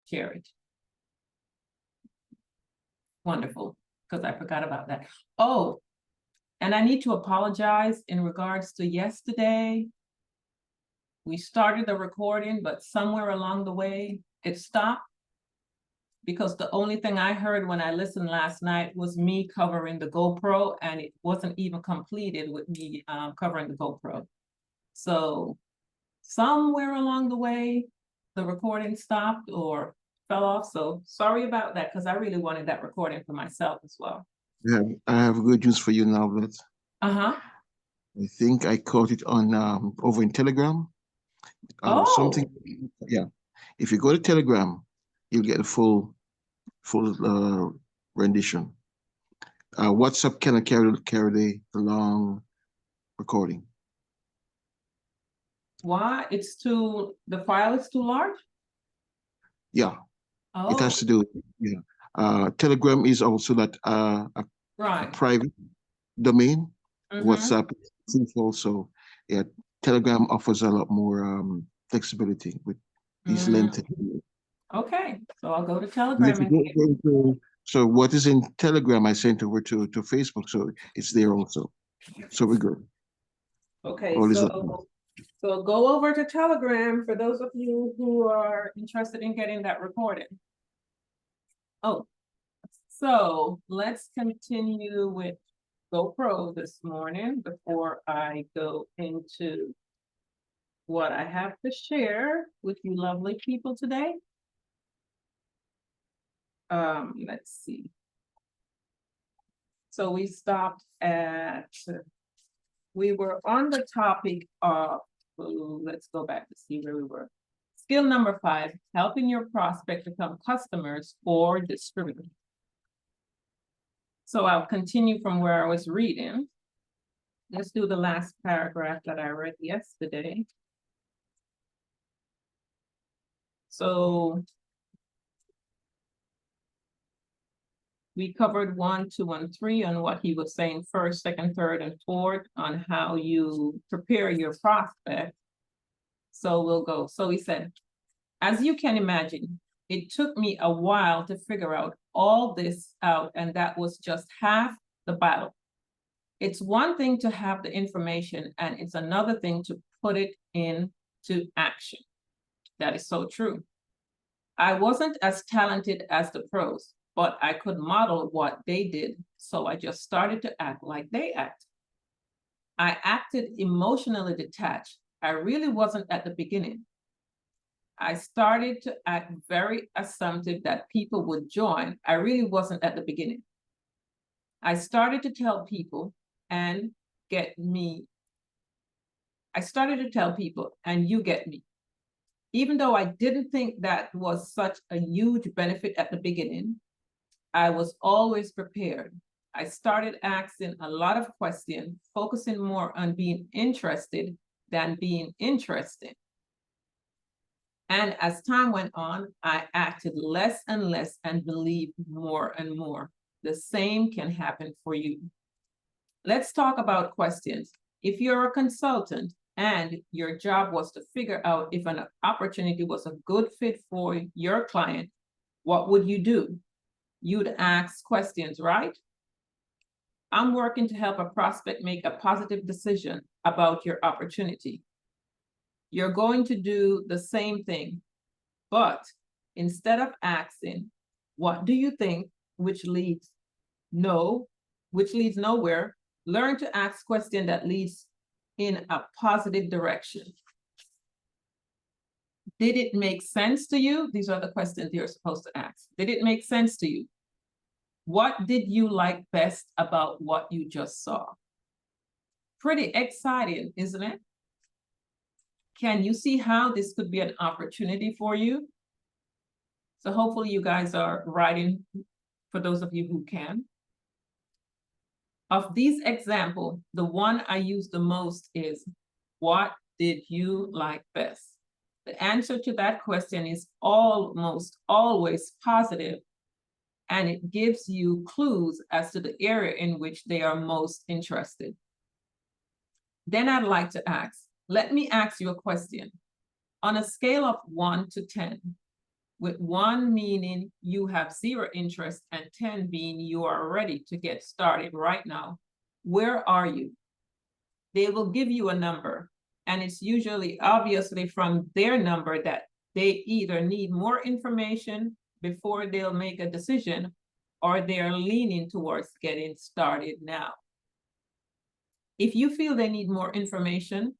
share it. Wonderful, because I forgot about that. Oh, and I need to apologize in regards to yesterday. We started the recording, but somewhere along the way, it stopped. Because the only thing I heard when I listened last night was me covering the GoPro, and it wasn't even completed with me covering the GoPro. So somewhere along the way, the recording stopped or fell off. So sorry about that, because I really wanted that recording for myself as well. Yeah, I have good news for you now, Beth. Uh-huh. I think I caught it on over in Telegram. Something, yeah. If you go to Telegram, you'll get a full rendition. WhatsApp cannot carry the long recording. Why? The file is too large? Yeah, it has Oh, to do. Yeah, Telegram is also that a right. private domain. Mm-hmm. WhatsApp is also, yeah. Telegram offers a lot more flexibility with these lengthy. Okay, so I'll go to And if Telegram. you go so what is in Telegram, I sent over to Facebook, so it's there also. So we're good. Okay, All is so go over to Telegram for those of you who are interested in getting that recorded. Oh, so let's continue with GoPro this morning before I go into what I have to share with you lovely people today. Let's see. So we stopped at, we were on the topic of, let's go back to see where we were. Skill number 5, helping your prospect become customers or distributors. So I'll continue from where I was reading. Let's do the last paragraph that I read yesterday. So we covered 1, 2, and 3 on what he was saying first, second, third, and fourth on how you prepare your prospect. So we'll go. So he said, as you can imagine, it took me a while to figure out all this out, and that was just half the battle. It's one thing to have the information, and it's another thing to put it into action. That is so true. I wasn't as talented as the pros, but I could model what they did, so I just started to act like they act. I acted emotionally detached. I really wasn't at the beginning. I started to act very assumptive that people would join. I really wasn't at the beginning. I started to tell people and get me. I started to tell people and you get me. Even though I didn't think that was such a huge benefit at the beginning, I was always prepared. I started asking a lot of questions, focusing more on being interested than being interesting. And as time went on, I acted less and less and believed more and more. The same can happen for you. Let's talk about questions. If you're a consultant and your job was to figure out if an opportunity was a good fit for your client, what would you do? You'd ask questions, right? I'm working to help a prospect make a positive decision about your opportunity. You're going to do the same thing, but instead of asking, what do you think, which leads nowhere, learn to ask questions that leads in a positive direction. Did it make sense to you? These are the questions you're supposed to ask. Did it make sense to you? What did you like best about what you just saw? Pretty exciting, isn't it? Can you see how this could be an opportunity for you? So hopefully you guys are writing for those of you who can. Of these examples, the one I use the most is, what did you like best? The answer to that question is almost always positive, and it gives you clues as to the area in which they are most interested. Then I'd like to ask, let me ask you a question. On a scale of 1 to 10, with 1 meaning you have 0 interest and 10 being you are ready to get started right now. Where are you? They will give you a number, and it's usually obviously from their number that they either need more information before they'll make a decision, or they're leaning towards getting started now. If you feel they need more information,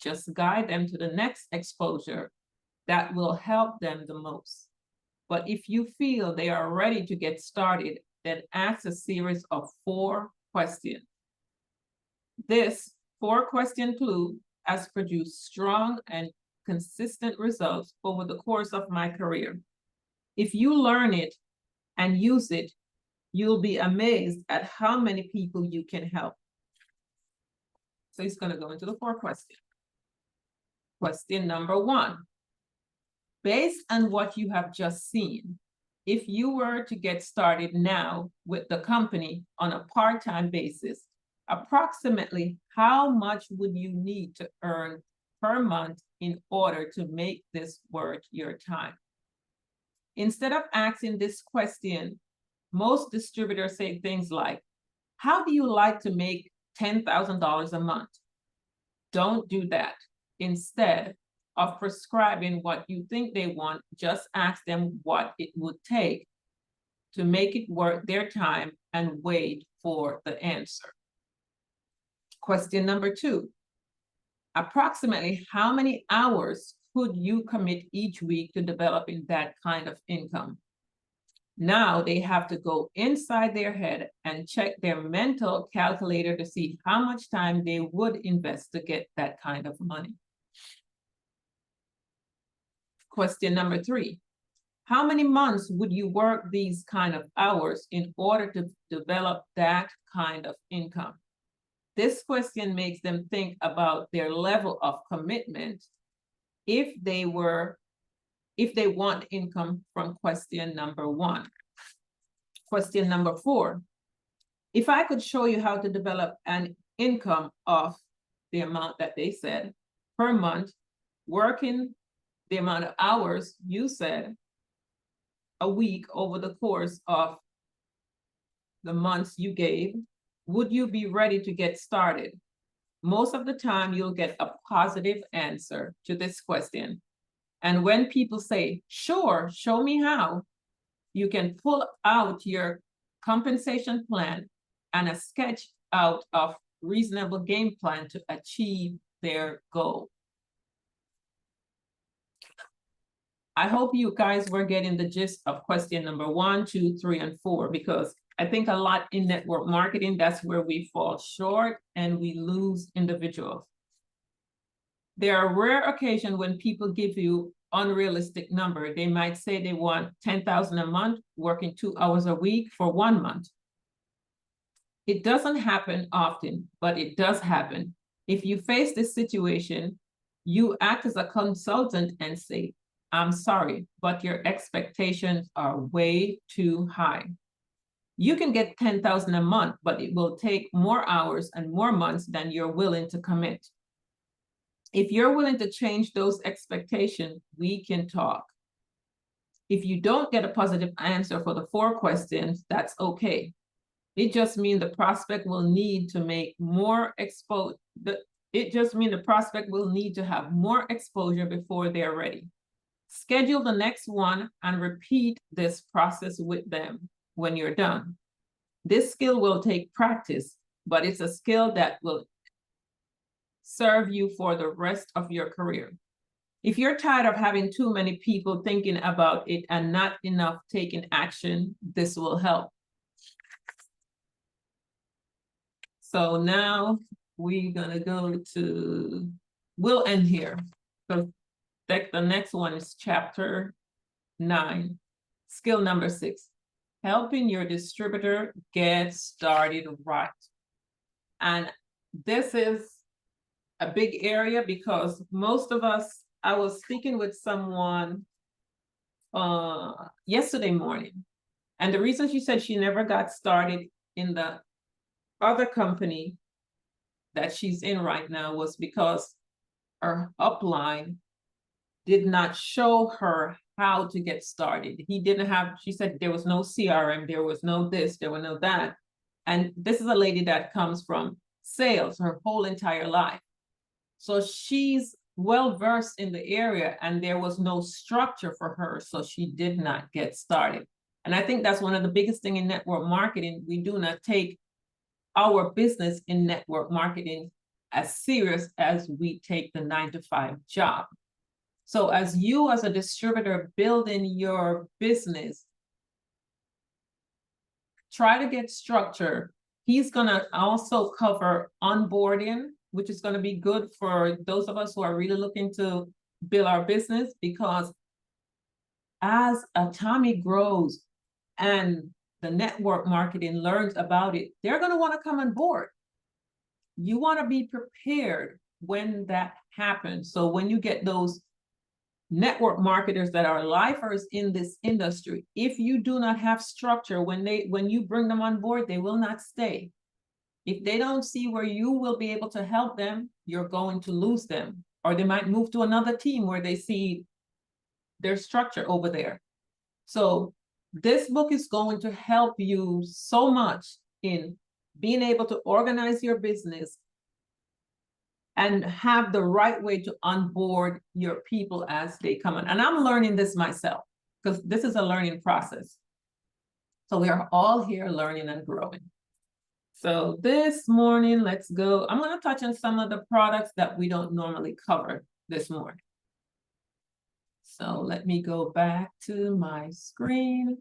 just guide them to the next exposure that will help them the most. But if you feel they are ready to get started, then ask a series of 4 questions. This 4-question clue has produced strong and consistent results over the course of my career. If you learn it and use it, you'll be amazed at how many people you can help. So he's going to go into the 4 questions. Question number 1. Based on what you have just seen, if you were to get started now with the company on a part-time basis, approximately how much would you need to earn per month in order to make this worth your time? Instead of asking this question, most distributors say things like, how do you like to make $10,000 a month? Don't do that. Instead of prescribing what you think they want, just ask them what it would take to make it worth their time and wait for the answer. Question number 2. Approximately how many hours could you commit each week to developing that kind of income? Now they have to go inside their head and check their mental calculator to see how much time they would invest to get that kind of money. Question number 3. How many months would you work these kind of hours in order to develop that kind of income? This question makes them think about their level of commitment if they want income from question number 1. Question number 4. If I could show you how to develop an income of the amount that they said per month, working the amount of hours you said a week over the course of the months you gave, would you be ready to get started? Most of the time, you'll get a positive answer to this question. And when people say, sure, show me how, you can pull out your compensation plan and a sketch out of reasonable game plan to achieve their goal. I hope you guys were getting the gist of question number 1, 2, 3, and 4, because I think a lot in network marketing, that's where we fall short and we lose individuals. There are rare occasions when people give you unrealistic number. They might say they want 10,000 a month, working 2 hours a week for 1 month. It doesn't happen often, but it does happen. If you face this situation, you act as a consultant and say, I'm sorry, but your expectations are way too high. You can get 10,000 a month, but it will take more hours and more months than you're willing to commit. If you're willing to change those expectations, we can talk. If you don't get a positive answer for the 4 questions, that's okay. It just means the prospect will need to make more it just means the prospect will need to have more exposure before they're ready. Schedule the next one and repeat this process with them when you're done. This skill will take practice, but it's a skill that will serve you for the rest of your career. If you're tired of having too many people thinking about it and not enough taking action, this will help. So now we're gonna go to, we'll end here. So the next one is chapter 9, skill number 6, helping your distributor get started right. And this is a big area because most of us, I was speaking with someone yesterday morning, and the reason she said she never got started in the other company that she's in right now was because her upline did not show her how to get started. He didn't have, she said there was no CRM, there was no this, there was no that. And this is a lady that comes from sales her whole entire life. So she's well versed in the area, and there was no structure for her, so she did not get started. And I think that's one of the biggest thing in network marketing. We do not take our business in network marketing as serious as we take the 9-to-5 job. So as you as a distributor building your business, try to get structure. He's gonna also cover onboarding, which is gonna be good for those of us who are really looking to build our business, because as Atomy grows and the network marketing learns about it, they're gonna wanna come on board. You wanna be prepared when that happens. So when you get those network marketers that are lifers in this industry, if you do not have structure, when you bring them on board, they will not stay. If they don't see where you will be able to help them, you're going to lose them, or they might move to another team where they see their structure over there. So this book is going to help you so much in being able to organize your business and have the right way to onboard your people as they come in. And I'm learning this myself, because this is a learning process. So we are all here learning and growing. So this morning, let's go. I'm going to touch on some of the products that we don't normally cover this morning. So let me go back to my screen.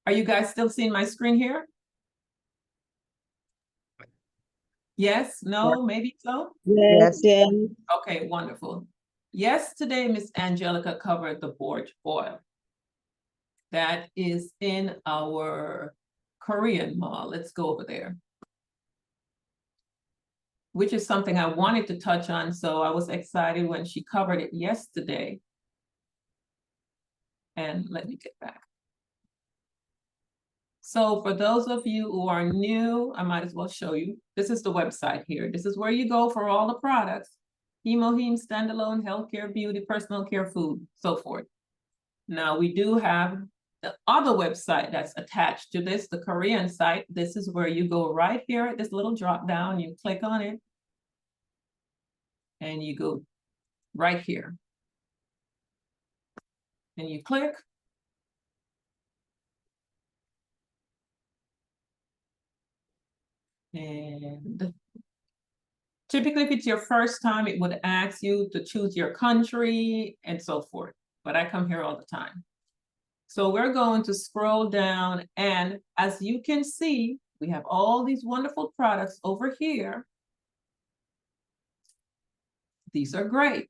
Are you guys still seeing my screen here? Yes, no, maybe so? Yes, yes. Okay, wonderful. Yesterday, Miss Angelica covered the borage oil. That is in our Korean mall. Let's go over there. Which is something I wanted to touch on, so I was excited when she covered it yesterday. And let me get back. So for those of you who are new, I might as well show you. This is the website here. This is where you go for all the products. Heme, standalone, healthcare, beauty, personal care, food, so forth. Now we do have the other website that's attached to this, the Korean site. This is where you go right here at this little drop down, you click on it, and you go right here. And you click. And typically, if it's your first time, it would ask you to choose your country and so forth. But I come here all the time. So we're going to scroll down, and as you can see, we have all these wonderful products over here. These are great.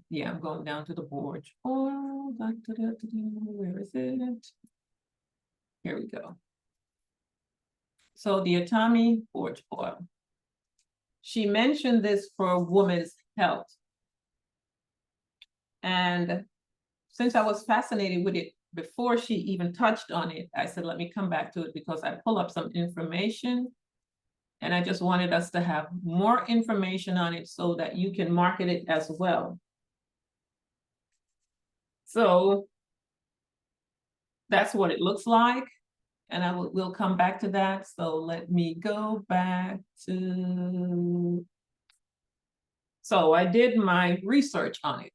Yeah, I'm going down to the borage oil. Where is it? Here we go. So the Atomy borage oil. She mentioned this for women's health. And since I was fascinated with it before she even touched on it, I said, let me come back to it, because I pull up some information. And I just wanted us to have more information on it so that you can market it as well. So that's what it looks like. And we'll come back to that. So let me go back to, so I did my research on it.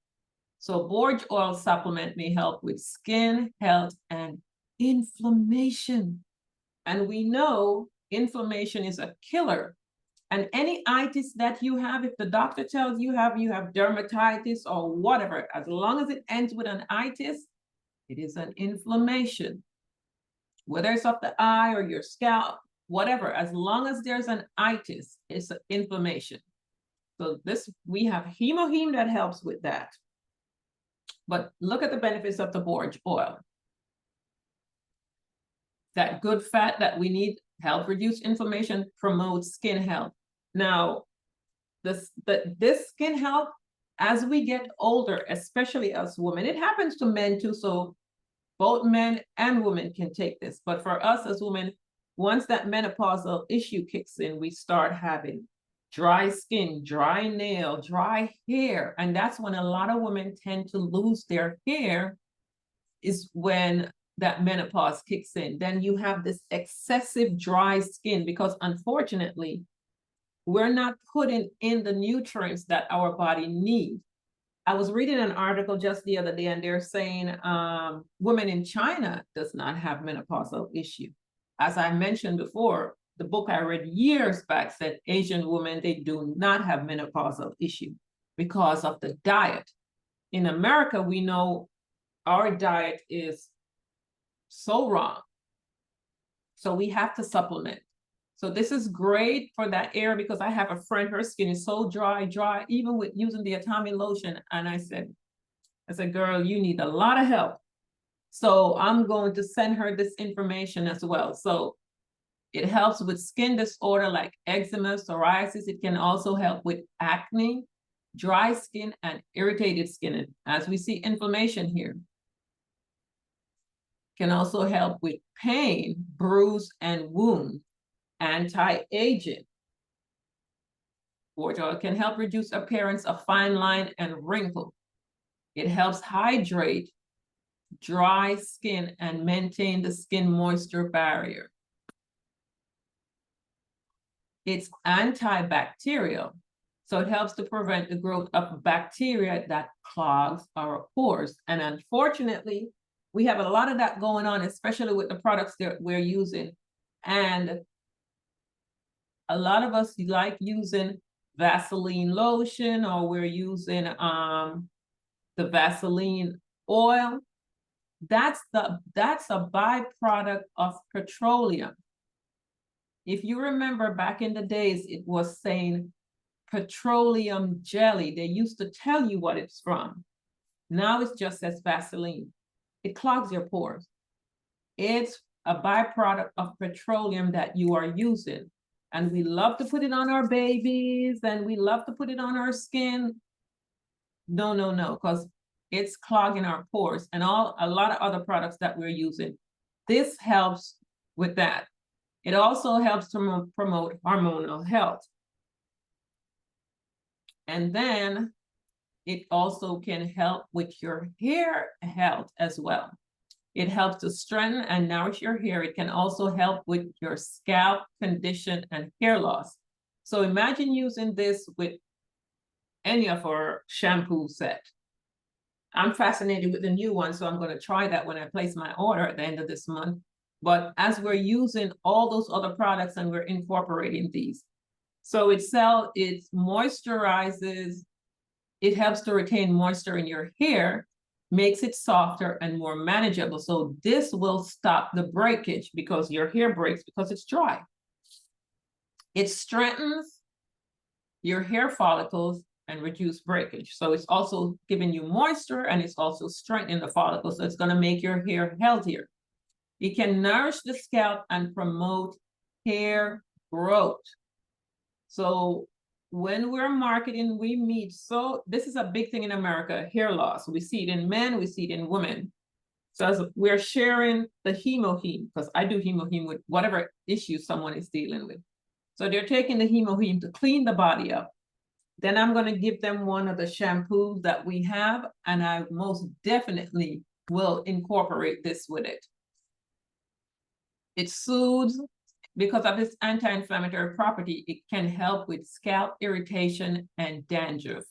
So borage oil supplement may help with skin health and inflammation. And we know inflammation is a killer. And any itis that you have, if the doctor tells you have dermatitis or whatever, as long as it ends with an itis, it is an inflammation. Whether it's of the eye or your scalp, whatever, as long as there's an itis, it's an inflammation. So this, we have Heme that helps with that. But look at the benefits of the borage oil. That good fat that we need, help reduce inflammation, promotes skin health. Now, this skin health, as we get older, especially as women, it happens to men too, so both men and women can take this. But for us as women, once that menopausal issue kicks in, we start having dry skin, dry nail, dry hair. And that's when a lot of women tend to lose their hair, is when that menopause kicks in. Then you have this excessive dry skin because unfortunately, we're not putting in the nutrients that our body needs. I was reading an article just the other day, and they're saying women in China does not have menopausal issue. As I mentioned before, the book I read years back said Asian women, they do not have menopausal issue because of the diet. In America, we know our diet is so wrong. So we have to supplement. So this is great for that area because I have a friend, her skin is so dry, even with using the Atomy lotion. And I said, girl, you need a lot of help. So I'm going to send her this information as well. So it helps with skin disorder like eczema, psoriasis. It can also help with acne, dry skin, and irritated skin. And as we see inflammation here, can also help with pain, bruise, and wound. Anti-aging. Forge oil can help reduce appearance of fine line and wrinkle. It helps hydrate dry skin and maintain the skin moisture barrier. It's antibacterial, so it helps to prevent the growth of bacteria that clogs our pores. And unfortunately, we have a lot of that going on, especially with the products that we're using. And a lot of us like using Vaseline lotion, or we're using the Vaseline oil. That's a byproduct of petroleum. If you remember back in the days, it was saying petroleum jelly. They used to tell you what it's from. Now it's just as Vaseline. It clogs your pores. It's a byproduct of petroleum that you are using. And we love to put it on our babies, and we love to put it on our skin. No, because it's clogging our pores and a lot of other products that we're using. This helps with that. It also helps to promote hormonal health. And then it also can help with your hair health as well. It helps to strengthen and nourish your hair. It can also help with your scalp condition and hair loss. So imagine using this with any of our shampoo set. I'm fascinated with the new one, so I'm going to try that when I place my order at the end of this month. But as we're using all those other products and we're incorporating these, so it moisturizes, it helps to retain moisture in your hair, makes it softer and more manageable. So this will stop the breakage because your hair breaks because it's dry. It strengthens your hair follicles and reduce breakage. So it's also giving you moisture, and it's also strengthening the follicles. So it's going to make your hair healthier. It can nourish the scalp and promote hair growth. So when we're marketing, we meet, so this is a big thing in America, hair loss. We see it in men, we see it in women. So as we're sharing the hemoheme, because I do hemoheme with whatever issue someone is dealing with. So they're taking the hemoheme to clean the body up. Then I'm going to give them one of the shampoos that we have, and I most definitely will incorporate this with it. It soothes. Because of its anti-inflammatory property, it can help with scalp irritation and dandruff.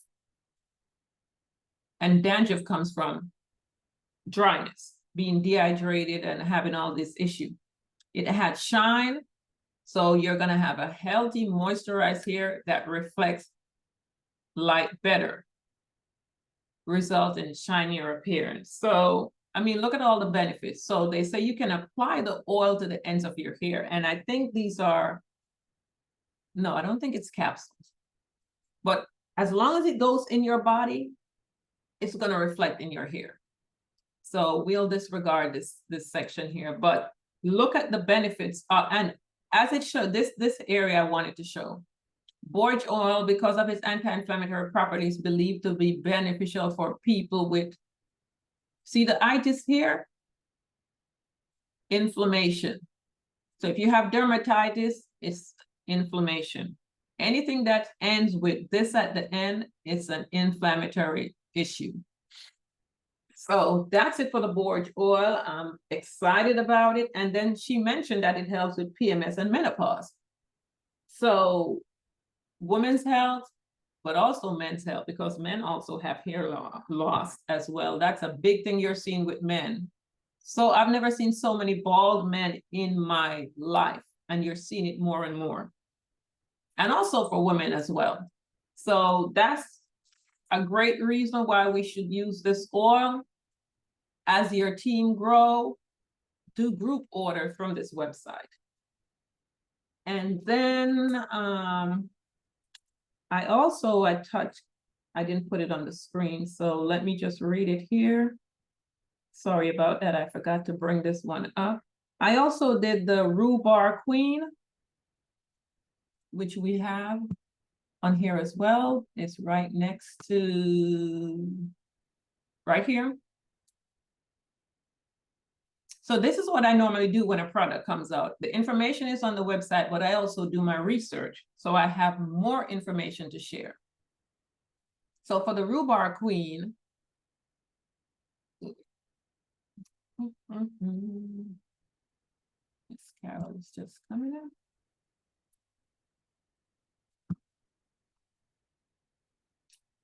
And dandruff comes from dryness, being dehydrated and having all this issue. It had shine, so you're going to have a healthy, moisturized hair that reflects light better, result in shinier appearance. So I mean, look at all the benefits. So they say you can apply the oil to the ends of your hair. And I think these are, no, I don't think it's capsules. But as long as it goes in your body, it's going to reflect in your hair. So we'll disregard this section here. But look at the benefits. And as it showed, this area I wanted to show. Borage oil, because of its anti-inflammatory properties, believed to be beneficial for people with, see the itis here? Inflammation. So if you have dermatitis, it's inflammation. Anything that ends with this at the end, it's an inflammatory issue. So that's it for the borage oil. I'm excited about it. And then she mentioned that it helps with PMS and menopause. So women's health, but also men's health, because men also have hair loss as well. That's a big thing you're seeing with men. So I've never seen so many bald men in my life, and you're seeing it more and more. And also for women as well. So that's a great reason why we should use this oil. As your team grow, do group order from this website. And then I didn't put it on the screen, so let me just read it here. Sorry about that, I forgot to bring this one up. I also did the rhubarb queen, which we have on here as well. It's right next to, right here. So this is what I normally do when a product comes out. The information is on the website, but I also do my research, so I have more information to share. So for the rhubarb queen, Miss Carol is just coming in.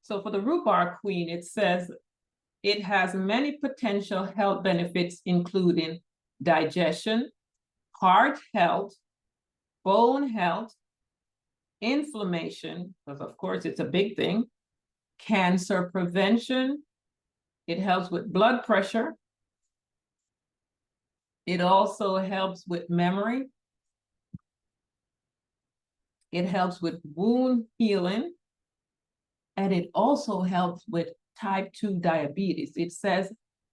So for the rhubarb queen, it says it has many potential health benefits, including digestion, heart health, bone health, inflammation, because of course it's a big thing, cancer prevention. It helps with blood pressure. It also helps with memory. It helps with wound healing. And it also helps with type 2 diabetes. It says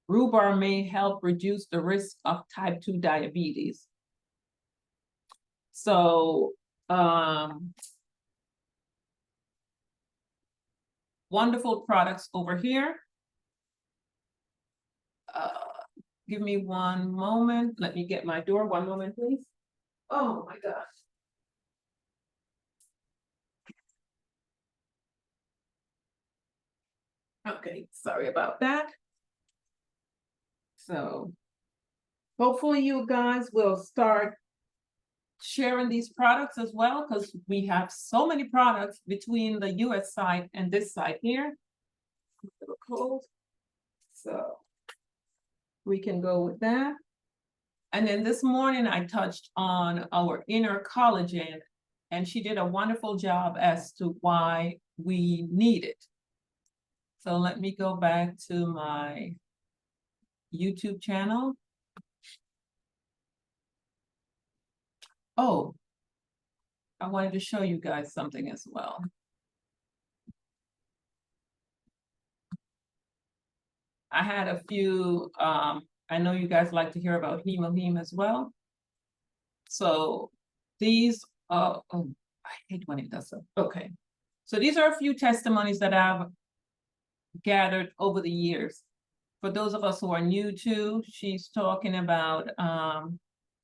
rhubarb may help reduce the risk of type 2 diabetes. So, wonderful products over here. Give me one moment. Let me get my door. One moment, please. Oh my gosh. Okay, sorry about that. So hopefully you guys will start sharing these products as well, because we have so many products between the US side and this side here. A little cold. So we can go with that. And then this morning I touched on our inner collagen, and she did a wonderful job as to why we need it. So let me go back to my YouTube channel. Oh, I wanted to show you guys something as well. I had a few, I know you guys like to hear about hemoheme as well. So these, oh, I hate when it does so. Okay. So these are a few testimonies that I've gathered over the years. For those of us who are new to, she's talking about,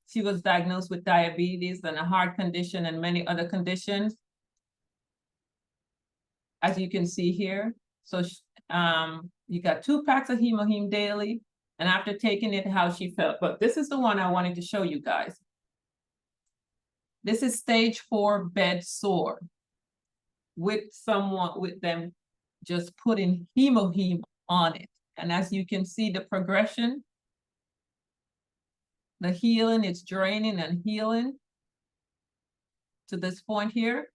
she was diagnosed with diabetes and a heart condition and many other conditions, as you can see here. So you got 2 packs of hemoheme daily, and after taking it, how she felt. But this is the one I wanted to show you guys. This is stage 4 bed sore with someone with them just putting hemoheme on it. And as you can see, the progression, the healing, it's draining and healing to this point here.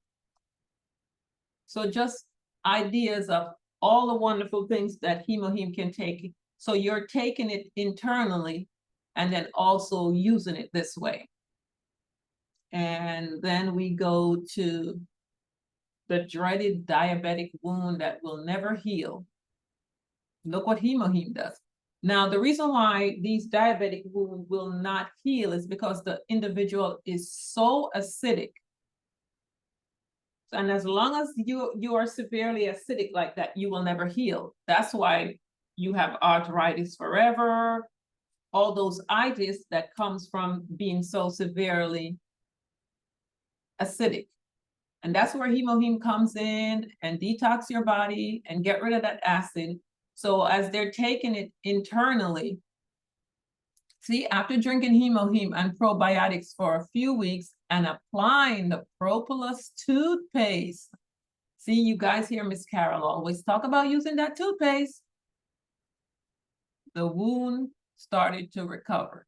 So just ideas of all the wonderful things that hemoheme can take. So you're taking it internally and then also using it this way. And then we go to the dreaded diabetic wound that will never heal. Look what hemoheme does. Now, the reason why these diabetic wounds will not heal is because the individual is so acidic. And as long as you are severely acidic like that, you will never heal. That's why you have arthritis forever, all those itis that comes from being so severely acidic. And that's where hemoheme comes in and detox your body and get rid of that acid. So as they're taking it internally, see, after drinking hemoheme and probiotics for a few weeks and applying the propolis toothpaste, see, you guys hear Miss Carol always talk about using that toothpaste. The wound started to recover.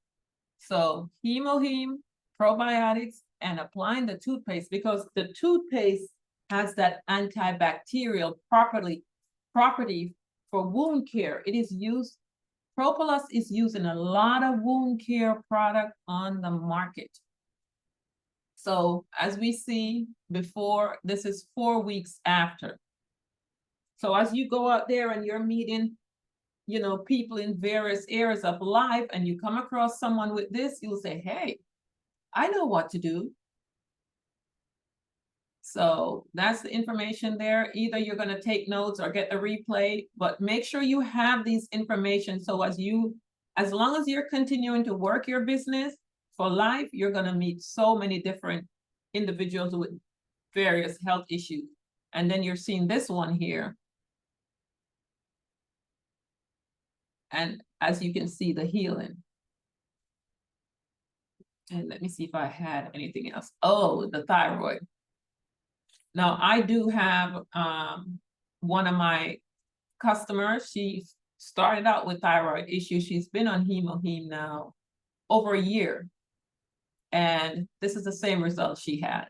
So hemoheme, probiotics, and applying the toothpaste, because the toothpaste has that antibacterial property for wound care. It is used, propolis is used in a lot of wound care product on the market. So as we see before, this is 4 weeks after. So as you go out there and you're meeting, you know, people in various areas of life, and you come across someone with this, you'll say, hey, I know what to do. So that's the information there. Either you're going to take notes or get the replay, but make sure you have these information. So as long as you're continuing to work your business for life, you're going to meet so many different individuals with various health issues. And then you're seeing this one here. And as you can see, the healing. And let me see if I had anything else. Oh, the thyroid. Now, I do have one of my customers. She started out with thyroid issues. She's been on hemoheme now over a year. And this is the same result she had.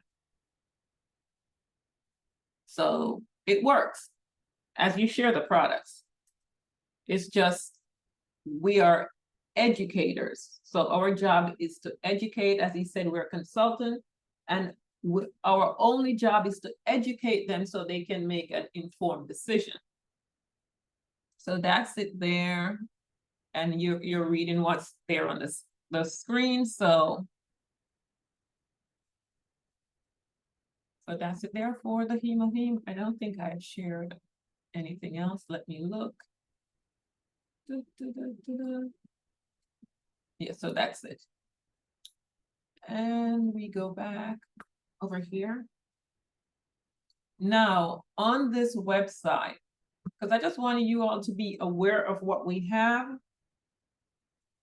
So it works as you share the products. It's just, we are educators. So our job is to educate. As he said, we're a consultant, and our only job is to educate them so they can make an informed decision. So that's it there. And you're reading what's there on the screen. So that's it there for the hemoheme. I don't think I shared anything else. Let me look. Yeah, so that's it. And we go back over here. Now, on this website, because I just wanted you all to be aware of what we have,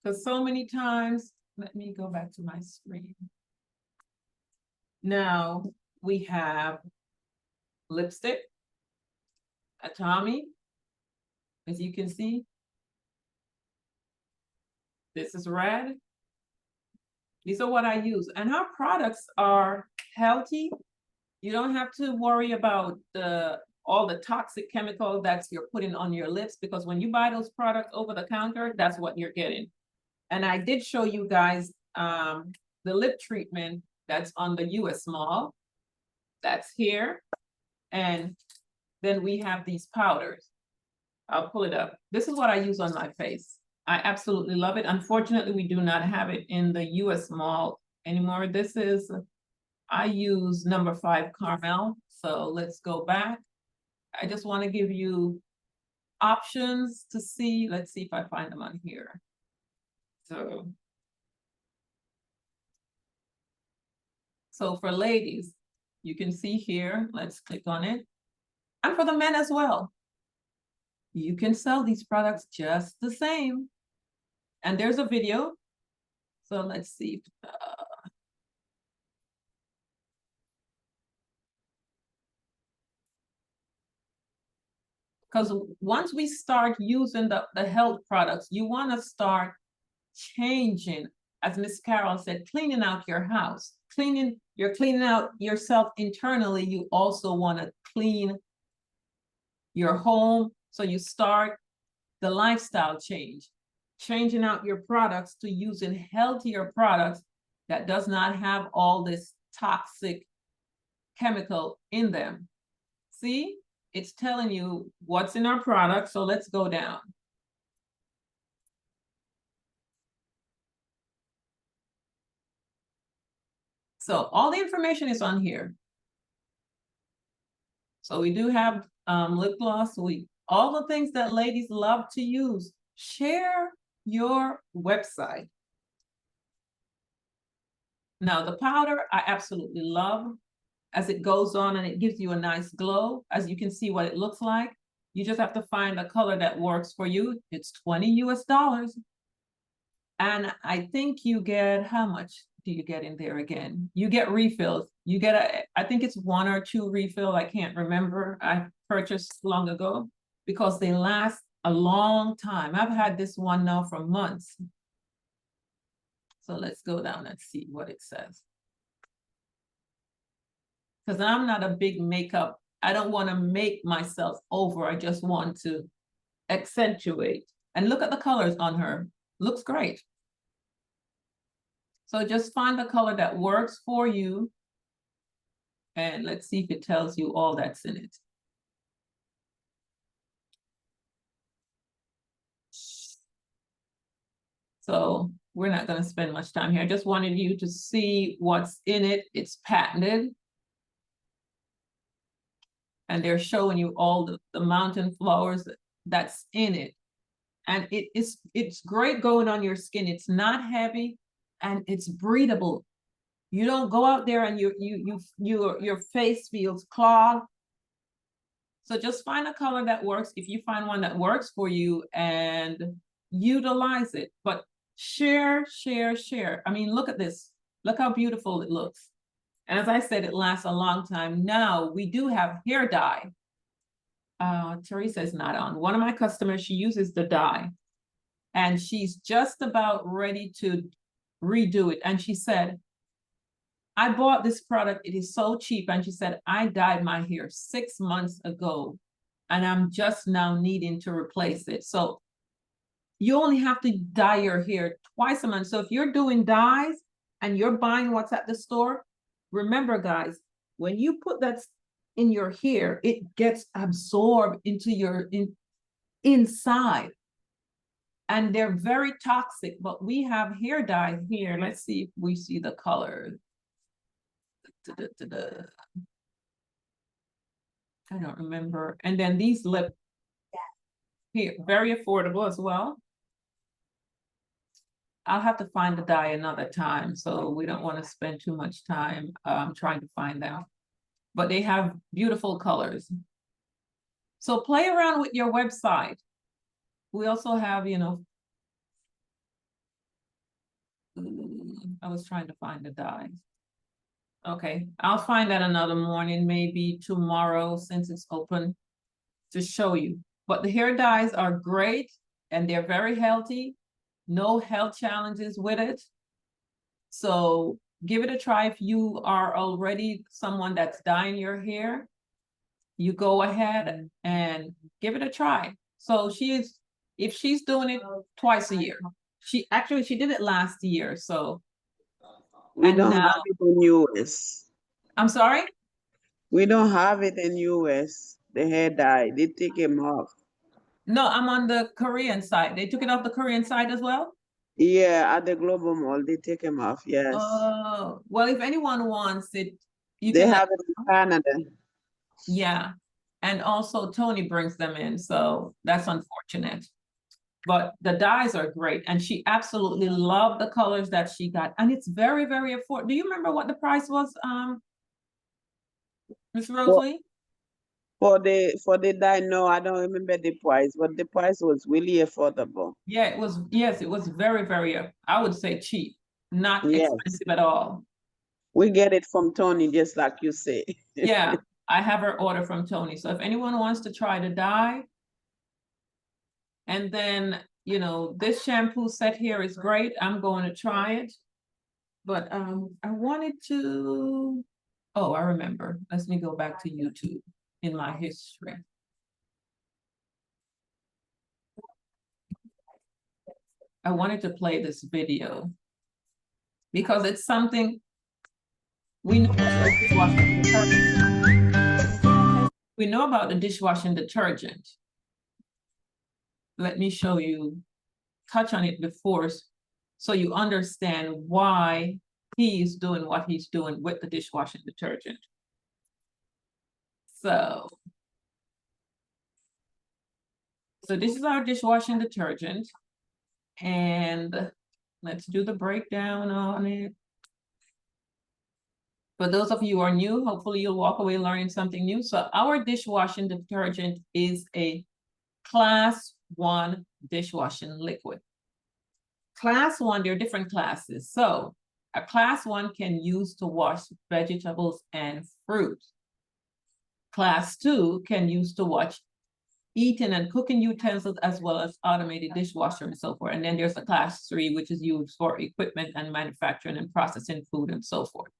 because so many times, let me go back to my screen. Now, we have lipstick, Atomy, as you can see. This is red. These are what I use. And our products are healthy. You don't have to worry about all the toxic chemical that you're putting on your lips, because when you buy those products over the counter, that's what you're getting. And I did show you guys the lip treatment that's on the US Mall. That's here. And then we have these powders. I'll pull it up. This is what I use on my face. I absolutely love it. Unfortunately, we do not have it in the US Mall anymore. This is, I use number 5 Caramel. So let's go back. I just want to give you options to see. Let's see if I find them on here. So for ladies, you can see here, let's click on it. And for the men as well. You can sell these products just the same. And there's a video. So let's see. Because once we start using the health products, you want to start changing, as Miss Carol said, cleaning out your house. You're cleaning out yourself internally. You also want to clean your home. So you start the lifestyle change, changing out your products to using healthier products that does not have all this toxic chemical in them. See, it's telling you what's in our product. So let's go down. So all the information is on here. So we do have lip gloss. All the things that ladies love to use. Share your website. Now the powder I absolutely love. as it goes on, and it gives you a nice glow, as you can see what it looks like. You just have to find a color that works for you. It's $20 US. And I think you get, how much do you get in there again? You get refills. You get I think it's 1 or 2 refill. I can't remember. I purchased long ago because they last a long time. I've had this one now for months. So let's go down and see what it says. Because I'm not a big makeup. I don't want to make myself over. I just want to accentuate. And look at the colors on her. Looks great. So just find the color that works for you. And let's see if it tells you all that's in it. So we're not going to spend much time here. I just wanted you to see what's in it. It's patented. And they're showing you all the mountain flowers that's in it. And it's great going on your skin. It's not heavy and it's breathable. You don't go out there and your face feels clogged. So just find a color that works. If you find one that works for you, and utilize it. But share. I mean, look at this. Look how beautiful it looks. And as I said, it lasts a long time. Now we do have hair dye. Teresa is not on. One of my customers, she uses the dye, and she's just about ready to redo it. And she said, I bought this product. It is so cheap. And she said, I dyed my hair 6 months ago, and I'm just now needing to replace it. So you only have to dye your hair twice a month. So if you're doing dyes and you're buying what's at the store, remember, guys, when you put that in your hair, it gets absorbed into your inside. And they're very toxic, but we have hair dye here. Let's see if we see the colors. I don't remember. And then these lip here, very affordable as well. I'll have to find the dye another time, so we don't want to spend too much time trying to find them. But they have beautiful colors. So play around with your website. We also have, you know, I was trying to find the dye. Okay, I'll find that another morning, maybe tomorrow, since it's open, to show you. But the hair dyes are great and they're very healthy. No health challenges with it. So give it a try. If you are already someone that's dyeing your hair, you go ahead and give it a try. So if she's doing it twice a year, she did it last year. So We and don't now, have it in US. I'm sorry? We don't have it in US. The hair dye. They take him off. No, I'm on the Korean side. They took it off the Korean side as well? Yeah, at the Global Mall, they take him off. Yes. Oh, well, if anyone wants it, you They can have it in Canada. yeah. And also Tony brings them in, so that's unfortunate. But the dyes are great, and she absolutely loved the colors that she got, and it's very, very affordable. Do you remember what the price was, Miss Rosalie? For the dye, no, I don't remember the price, but the price was really affordable. Yeah, it was. Yes, it was very, very. I would say cheap, not Yes. expensive at all. We get it from Tony, just like you say. Yeah, I have her order from Tony. So if anyone wants to try the dye, and then, you know, this shampoo set here is great. I'm going to try it. But I wanted to, oh, I remember. Let me go back to YouTube in my history. I wanted to play this video because it's something we know about the dishwashing detergent. We know about the dishwashing detergent. Let me show you, touch on it before, so you understand why he's doing what he's doing with the dishwashing detergent. So this is our dishwashing detergent, and let's do the breakdown on it. For those of you who are new, hopefully you'll walk away learning something new. So our dishwashing detergent is a class 1 dishwashing liquid. Class 1, there are different classes. So a class 1 can use to wash vegetables and fruit. Class 2 can use to wash eating and cooking utensils, as well as automated dishwasher and so forth. And then there's a class 3, which is used for equipment and manufacturing and processing food and so forth.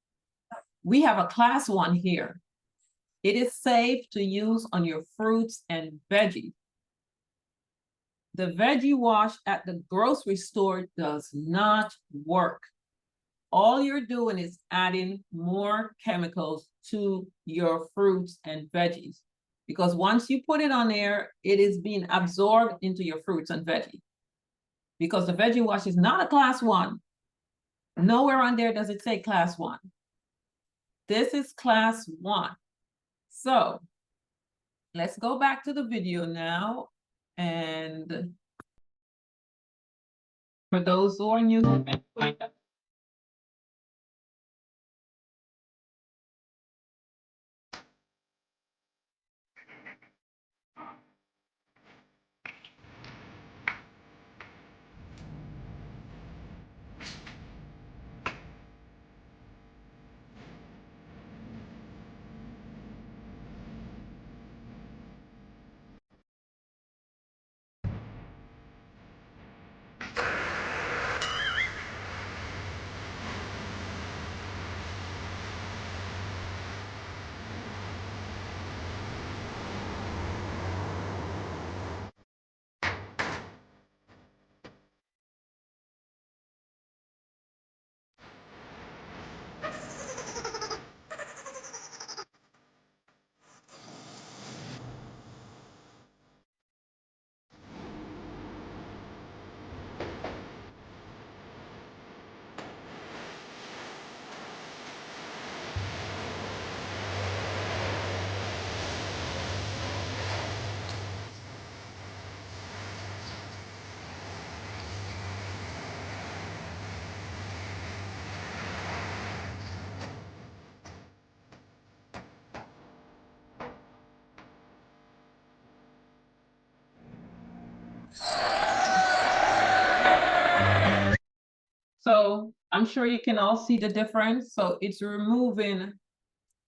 We have a class 1 here. It is safe to use on your fruits and veggies. The veggie wash at the grocery store does not work. All you're doing is adding more chemicals to your fruits and veggies. Because once you put it on there, it is being absorbed into your fruits and veggies. Because the veggie wash is not a class 1. Nowhere on there does it say class 1. This is class 1. So let's go back to the video now. And for those who are new, so I'm sure you can all see the difference. So it's removing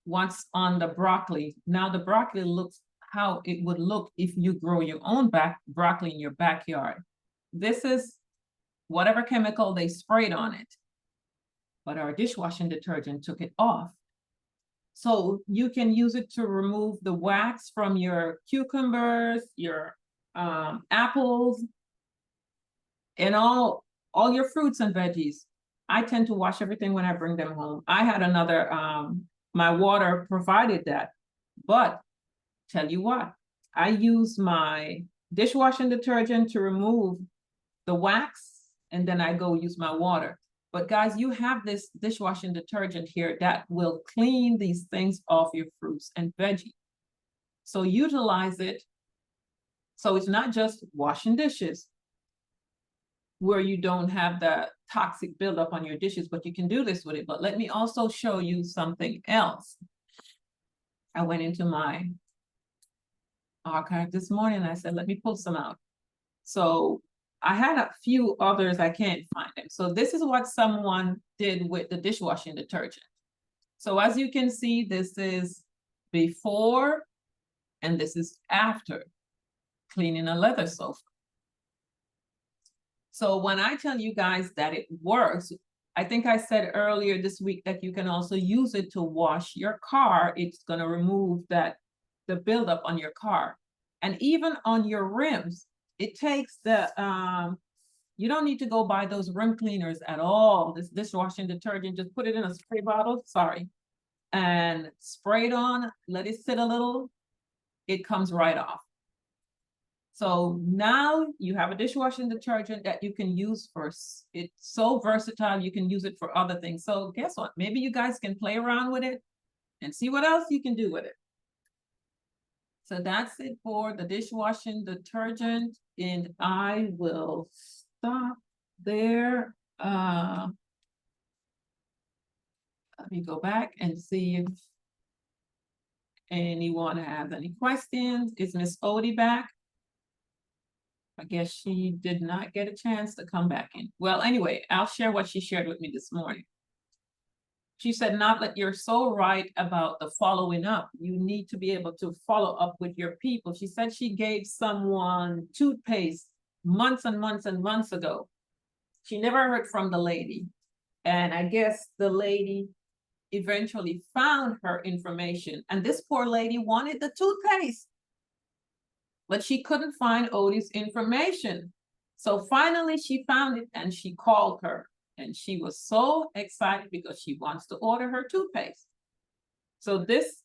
what's on the broccoli. Now the broccoli looks how it would look if you grow your own broccoli in your backyard. This is whatever chemical they sprayed on it, but our dishwashing detergent took it off. So you can use it to remove the wax from your cucumbers, your apples, and all your fruits and veggies. I tend to wash everything when I bring them home. I had another, my water provided that, but tell you what, I use my dishwashing detergent to remove the wax, and then I go use my water. But guys, you have this dishwashing detergent here that will clean these things off your fruits and veggies. So utilize it. So it's not just washing dishes where you don't have the toxic buildup on your dishes, but you can do this with it. But let me also show you something else. I went into my archive this morning and I said, let me pull some out. So I had a few others, I can't find them. So this is what someone did with the dishwashing detergent. So as you can see, this is before and this is after cleaning a leather sofa. So when I tell you guys that it works, I think I said earlier this week that you can also use it to wash your car. It's going to remove the buildup on your car. And even on your rims, it takes the, you don't need to go buy those rim cleaners at all. This dishwashing detergent, just put it in a spray bottle, and spray it on, let it sit a little, it comes right off. So now you have a dishwashing detergent that you can use for, it's so versatile, you can use it for other things. So guess what? Maybe you guys can play around with it and see what else you can do with it. So that's it for the dishwashing detergent, and I will stop there. Let me go back and see if anyone has any questions. Is Miss Odie back? I guess she did not get a chance to come back in. Well, anyway, I'll share what she shared with me this morning. She said, not that you're so right about the following up. You need to be able to follow up with your people. She said she gave someone toothpaste months and months and months ago. She never heard from the lady. And I guess the lady eventually found her information. And this poor lady wanted the toothpaste, but she couldn't find Odie's information. So finally she found it and she called her. And she was so excited because she wants to order her toothpaste. So this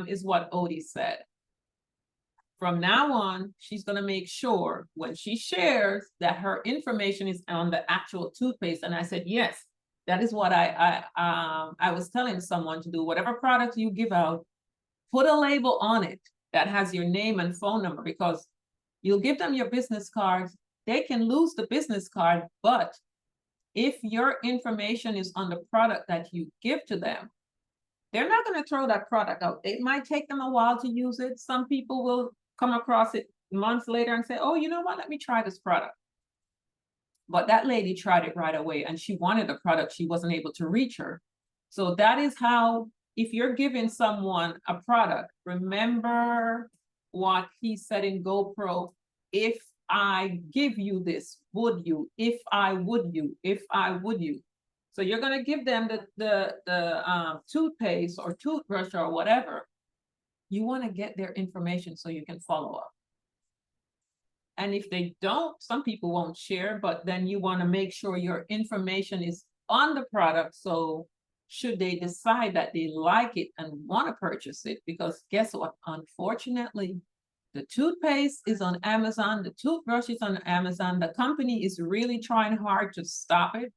is what Odie said. From now on, she's going to make sure when she shares that her information is on the actual toothpaste. And I said, yes, that is what I was telling someone to do. Whatever product you give out, put a label on it that has your name and phone number, because you'll give them your business cards. They can lose the business card, but if your information is on the product that you give to them, they're not going to throw that product out. It might take them a while to use it. Some people will come across it months later and say, oh, you know what, let me try this product. But that lady tried it right away and she wanted the product. She wasn't able to reach her. So that is how, if you're giving someone a product, remember what he said in GoPro, if I give you this, would you? If I would you? If I would you? So you're going to give them the toothpaste or toothbrush or whatever. You want to get their information so you can follow up. And if they don't, some people won't share, but then you want to make sure your information is on the product. So should they decide that they like it and want to purchase it, because guess what? Unfortunately, the toothpaste is on Amazon, the toothbrush is on Amazon. The company is really trying hard to stop it.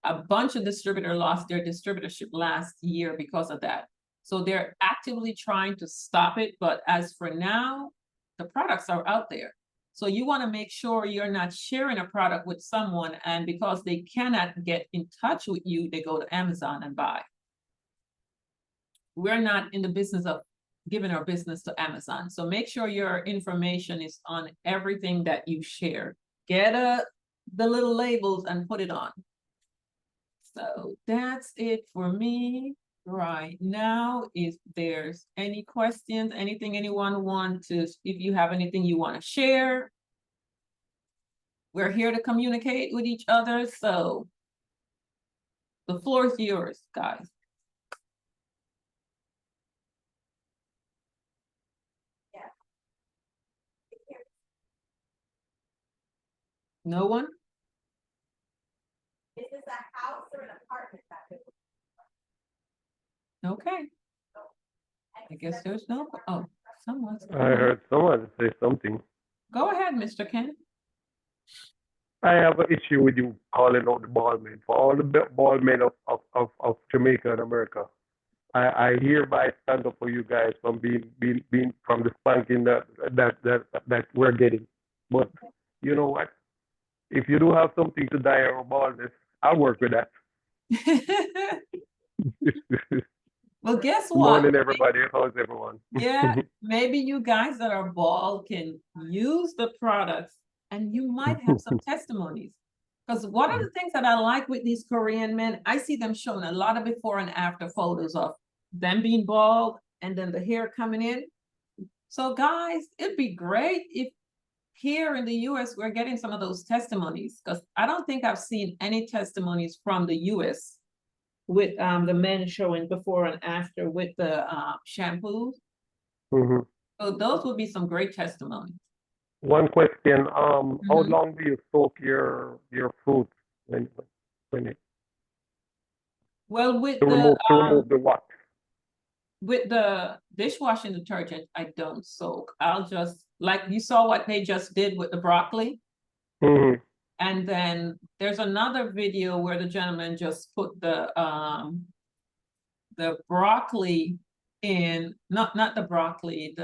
A bunch of distributors lost their distributorship last year because of that. So they're actively trying to stop it. But as for now, the products are out there. So you want to make sure you're not sharing a product with someone, and because they cannot get in touch with you, they go to Amazon and buy. We're not in the business of giving our business to Amazon. So make sure your information is on everything that you share. Get the little labels and put it on. So that's it for me right now. If there's any questions, anything anyone wants to, if you have anything you want to share, we're here to communicate with each other. So the floor is yours, guys. No one? Is this a house or an apartment? Okay. I guess there's no, oh, someone's. I heard someone say something. Go ahead, Mr. Ken. I have an issue with you calling out the ball men. For all the ball men of Jamaica and America, I hereby stand up for you guys from being from the spanking that we're getting. But you know what? If you do have something to die over baldness, I'll work with that. Well, guess Good what? morning, everybody. How's everyone? Yeah, maybe you guys that are bald can use the products and you might have some testimonies. Because one of the things that I like with these Korean men, I see them showing a lot of before and after photos of them being bald and then the hair coming in. So guys, it'd be great if here in the US, we're getting some of those testimonies, because I don't think I've seen any testimonies from the US with the men showing before and after with the shampoos. Mm-hmm. So those would be some great testimonies. One question: how long do you soak your fruits when it Well, with to remove the wax? with the dishwashing detergent, I don't soak. I'll just, like you saw what they just did with the broccoli. Mm-hmm. And then there's another video where the gentleman just put the broccoli in, not the broccoli,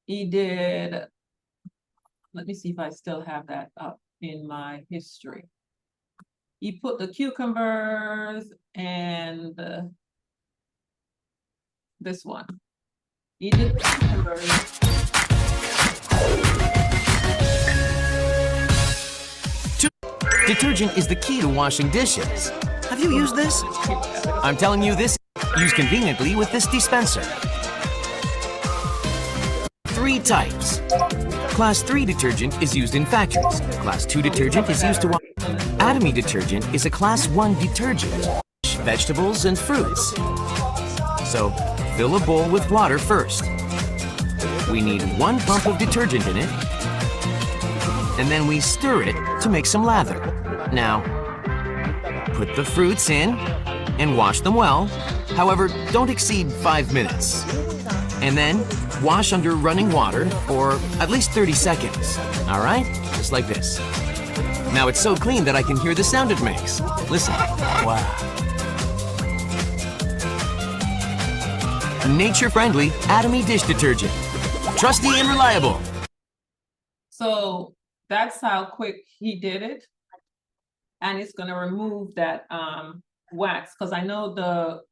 he did, let me see if I still have that up in my history. You put the cucumbers and this one. You did the cucumbers. Detergent is the key to washing dishes. Have you used this? I'm telling you this, used conveniently with this dispenser. 3 types. Class 3 detergent is used in factories. Class 2 detergent is used to wash. Atomy detergent is a Class 1 detergent. Vegetables and fruits. So, fill a bowl with water first. We need 1 pump of detergent in it. And then we stir it to make some lather. Now, put the fruits in and wash them well. However, don't exceed 5 minutes. And then wash under running water for at least 30 seconds. All right? Just like this. Now it's so clean that I can hear the sound it makes. Listen. Wow. Nature-friendly Atomy dish detergent. Trusty and reliable. So that's how quick he did it. And it's gonna remove that wax, because I know the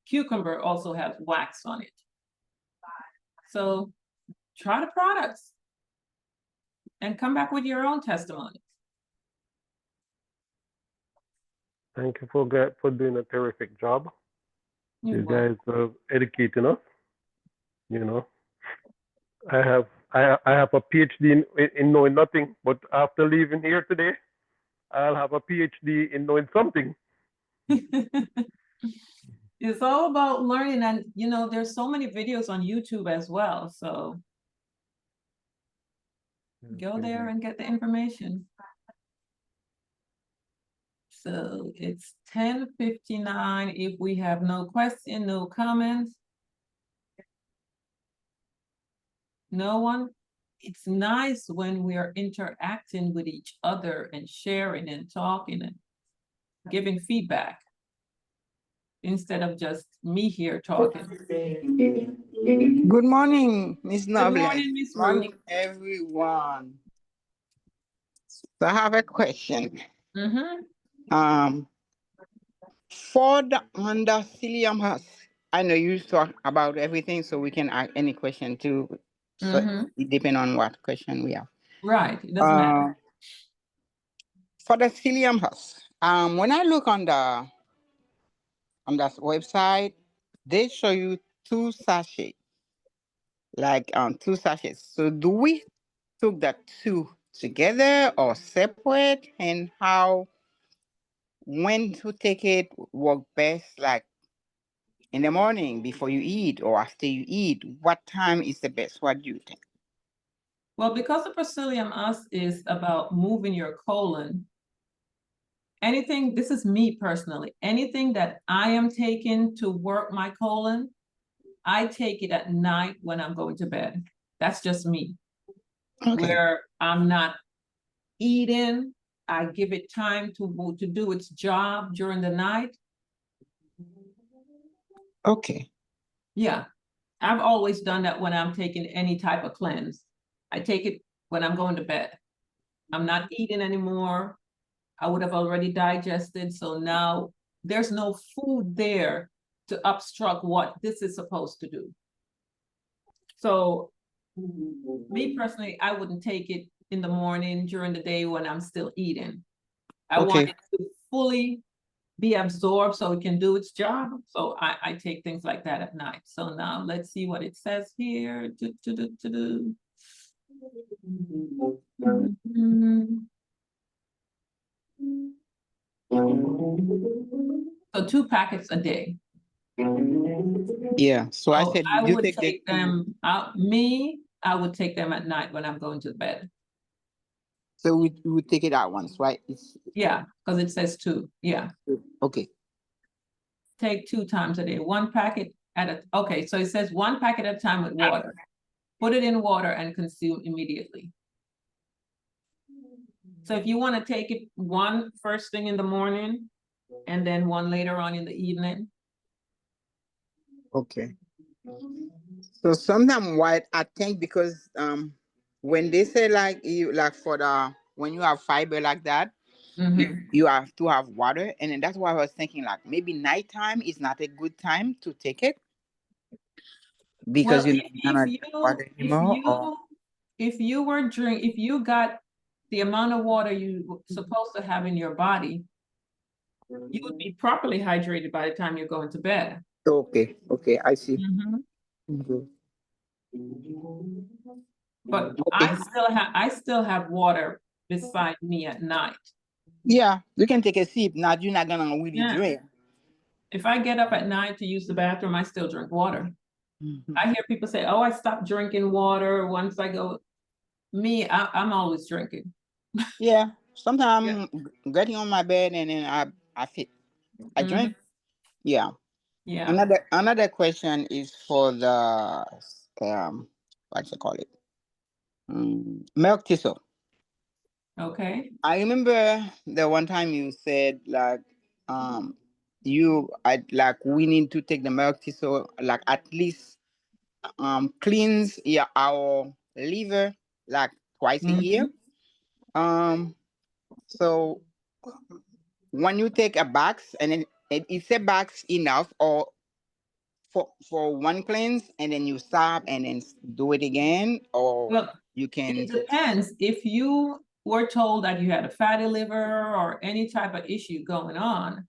cucumber also has wax on it. So try the products and come back with your own testimony. Thank you for doing a terrific job. You You're guys are educating us. You know, I have a PhD in knowing nothing, but after leaving here today, I'll have a PhD in knowing something. welcome. It's all about learning, and you know, there's so many videos on YouTube as well. So go there and get the information. So it's 10:59. If we have no question, no comments. No one? It's nice when we are interacting with each other and sharing and talking and giving feedback instead of just me here talking. Good morning, Miss Good Noble. morning, Miss Ruth. Morning, everyone. So I have a question. For the under Cilium House, I know you talk about everything, so we can ask any question too. So it depends on what question we have. Right, it doesn't matter. For the Cilium House, when I look on that website, they show you 2 sachets, like 2 sachets. So do we took the 2 together or separate, and how, when to take it work best, like in the morning before you eat or after you eat? What time is the best? What do you think? Well, because the Persilium us is about moving your colon, anything, this is me personally, anything that I am taking to work my colon, I take it at night when I'm going to bed. That's just me. Okay. Where I'm not eating, I give it time to do its job during the night. Okay. Yeah, I've always done that when I'm taking any type of cleanse. I take it when I'm going to bed. I'm not eating anymore. I would have already digested, so now there's no food there to obstruct what this is supposed to do. So me personally, I wouldn't take it in the morning during the day when I'm still eating. I want it to fully be absorbed so it can do its job. So I take things like that at night. So now let's see what it says here. So 2 packets a day. Yeah. So I said I you would take take them out. I would take them at night when I'm going to bed. So we would take it at once, right? Yeah, because it says 2. Yeah. Okay. Take 2 times a day. 1 packet at a, okay, so it says 1 packet at a time with water. Put it in water and consume immediately. So if you want to take it 1 first thing in the morning and then 1 later on in the evening. Okay. So sometimes what I think, because when they say like you, like for the, when you have fiber like that, Mhm. you have to have water, and then that's why I was thinking like maybe nighttime is not a good time to take it because Well, you're not if gonna drink water anymore. Or if you got the amount of water you supposed to have in your body, you would be properly hydrated by the time you're going to bed. okay, okay, I see. Mhm. Mhm. But Okay. I still have water beside me at night. Yeah, you can take a sip. Not you're not gonna really Yeah. drink. If I get up at night to use the bathroom, I still drink water. Mhm. I hear people say, "Oh, I stopped drinking water once I go." Me, I'm always drinking. Yeah, sometimes getting on my bed and then I fit. I drink. Mhm. Yeah. Yeah. Another question is for the what you call it? Milk thistle. Okay. I remember the one time you said like I like we need to take the milk thistle like at least cleans our liver like twice a year. Mhm. Um so when you take a box and then it's a box enough or for one cleanse and then you stop and then do it again, or Well, you can it depends. If you were told that you had a fatty liver or any type of issue going on,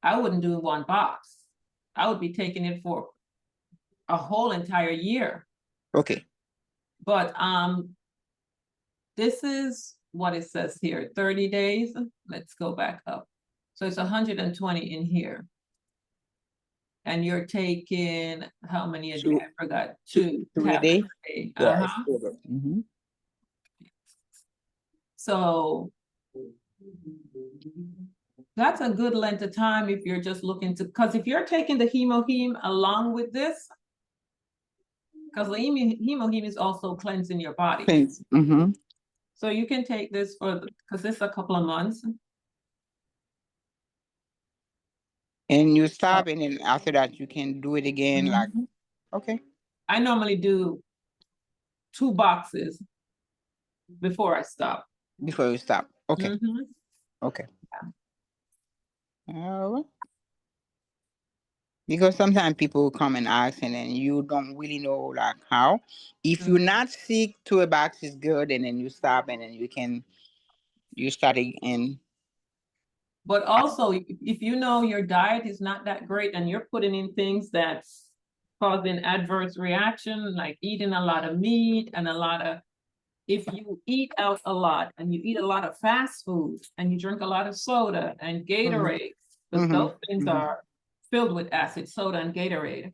I wouldn't do one box. I would be taking it for a whole entire year. okay. But this is what it says here, 30 days. Let's go back up. So it's 120 in here. And you're taking how many a day? Two- I forgot. two a Tablets day? a day. Yeah, Uh-huh. it's good. Mhm. So that's a good length of time if you're just looking to, because if you're taking the hemoheme along with this, because the hemoheme is also cleansing your body. Thanks. Mhm. So you can take this for, because this is a couple of months. And you stop and then after that you can do it again like Mhm. okay. I normally do 2 boxes before I stop. Before you stop. Okay. Mhm. Okay. Because sometimes people come and ask and then you don't really know like how. If you're not sick, 2 box is good and then you stop and then you start again. But also, if you know your diet is not that great and you're putting in things that's causing adverse reaction, like eating a lot of meat and a lot of, if you eat out a lot and you eat a lot of fast food and you drink a lot of soda and Gatorade, because those things are filled with acid, soda and Gatorade.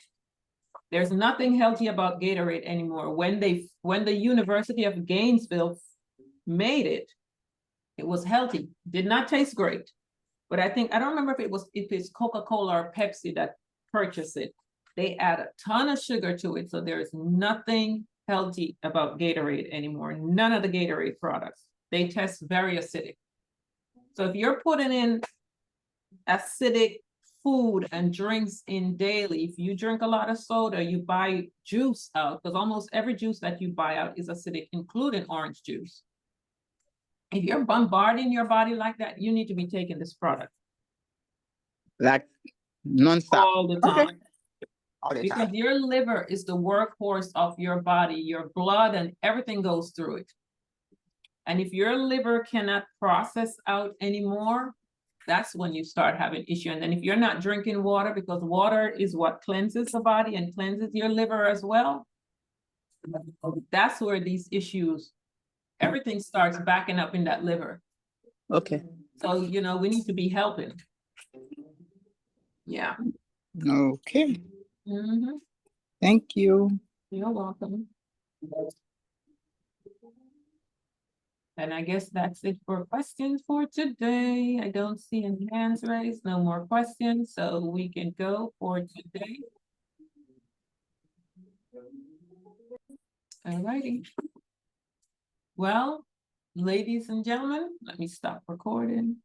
There's nothing healthy about Gatorade anymore. When the University of Gainesville made it, it was healthy. Did not taste great. But I don't remember if it's Coca-Cola or Pepsi that purchased it. They add a ton of sugar to it. So there's nothing healthy about Gatorade anymore. None of the Gatorade products. They test very acidic. So if you're putting in acidic food and drinks in daily, if you drink a lot of soda, you buy juice out, because almost every juice that you buy out is acidic, including orange juice. If you're bombarding your body like that, you need to be taking this product Like non-stop. all the time. Okay. All the Because time. your liver is the workhorse of your body, your blood and everything goes through it. And if your liver cannot process out anymore, that's when you start having issue. And then if you're not drinking water, because water is what cleanses the body and cleanses your liver as well, that's where these issues, everything starts backing up in that liver. Okay. So, we need to be helping. Yeah. Okay. Mhm. Thank you. You're welcome. And I guess that's it for questions for today. I don't see any hands raised, no more questions, so we can go for today. All righty. Well, ladies and gentlemen, let me stop recording.